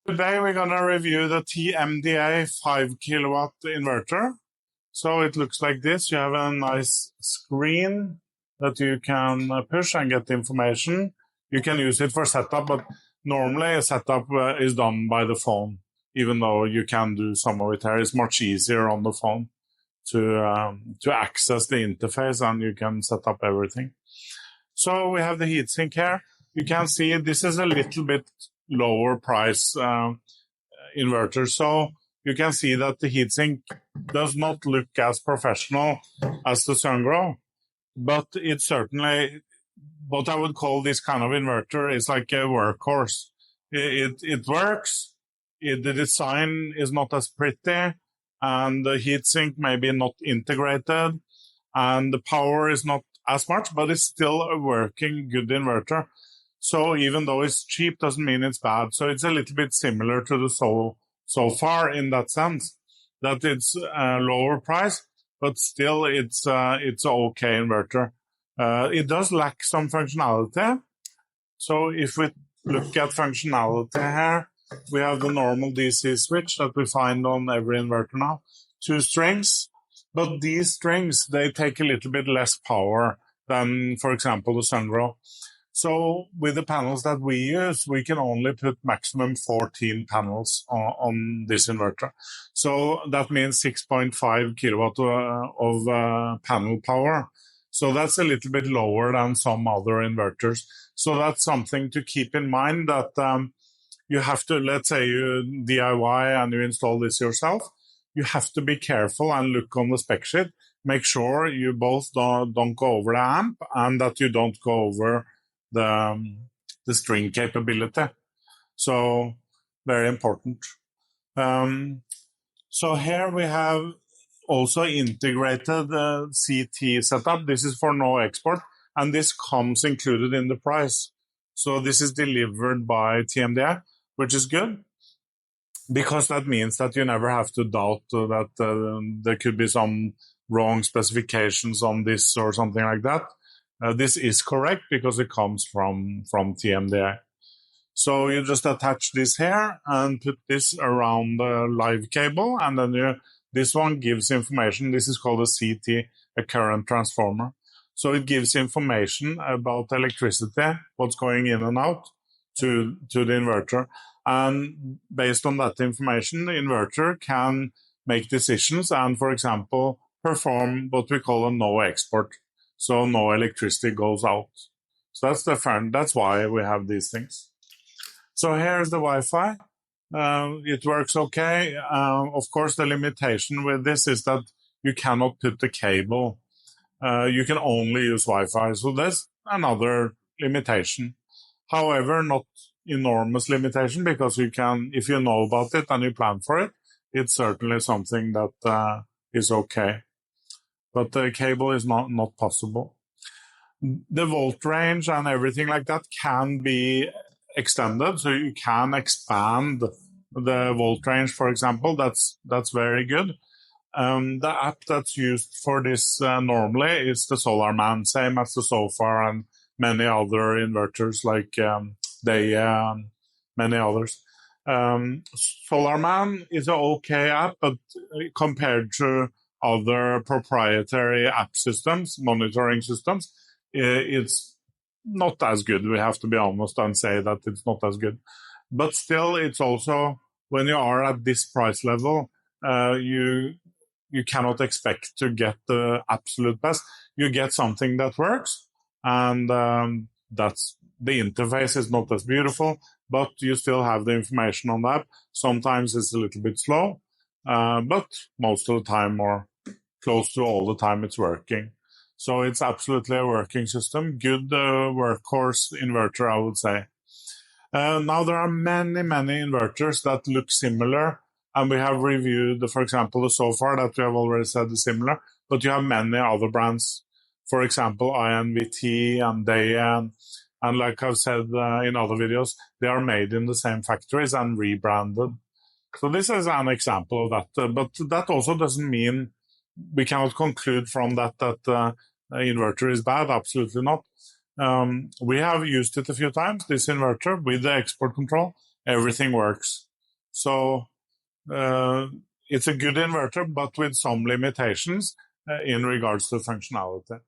Today we're going to review the TMDA 5 kilowatt inverter. So it looks like this. You have a nice screen that you can push and get information. You can use it for setup, but normally a setup is done by the phone, even though you can do some of it here. It's much easier on the phone to access the interface, and you can set up everything. So we have the heatsink here. You can see this is a little bit lower price inverter. So you can see that the heatsink does not look as professional as the Sungrow, but it's certainly what I would call this kind of inverter is like a workhorse. It works. The design is not as pretty, and the heatsink maybe not integrated, and the power is not as much, but it's still a working good inverter. So even though it's cheap doesn't mean it's bad. So it's a little bit similar to the so far in that sense, that it's a lower price, but still it's an okay inverter. It does lack some functionality. So if we look at functionality here, we have the normal DC switch that we find on every inverter now. 2 strings, but these strings, they take a little bit less power than, for example, the Sungrow. So with the panels that we use, we can only put maximum 14 panels on this inverter. So that means 6.5 kilowatt of panel power. So that's a little bit lower than some other inverters. So that's something to keep in mind, that you have to, let's say you DIY and you install this yourself, you have to be careful and look on the spec sheet. Make sure you both don't go over the amp and that you don't go over the string capability. So very important. So here we have also integrated CT setup. This is for no export, and this comes included in the price. So this is delivered by TMDA, which is good, because that means that you never have to doubt that there could be some wrong specifications on this or something like that. This is correct because it comes from TMDA. So you just attach this here and put this around the live cable, and then this one gives information. This is called a CT, a current transformer. So it gives information about electricity, what's going in and out to the inverter. And based on that information, the inverter can make decisions and, for example, perform what we call a no export. So no electricity goes out. So that's the fun. That's why we have these things. So here's the Wi-Fi. It works okay. Of course, the limitation with this is that you cannot put the cable. You can only use Wi-Fi. So that's another limitation. However, not enormous limitation, because you can, if you know about it and you plan for it, it's certainly something that is okay. But the cable is not possible. The volt range and everything like that can be extended, so you can expand the volt range, for example. That's very good. The app that's used for this normally is the SolarMan, same as the SoFar and many other inverters like DEA and many others. SolarMan is an okay app, but compared to other proprietary app systems, monitoring systems, it's not as good. We have to be honest and say that it's not as good. But still, it's also, when you are at this price level, you cannot expect to get the absolute best. You get something that works, and that's the interface is not as beautiful, but you still have the information on the app. Sometimes it's a little bit slow, but most of the time, or close to all the time, it's working. So it's absolutely a working system. Good workhorse inverter, I would say. Now there are many inverters that look similar, and we have reviewed, for example, the SoFar that we have already said is similar, but you have many other brands. For example, INVT and DEA, and like I've said in other videos, they are made in the same factories and rebranded. So this is an example of that, but that also doesn't mean we cannot conclude from that inverter is bad. Absolutely not. We have used it a few times, this inverter, with the export control. Everything works. So it's a good inverter, but with some limitations in regards to functionality.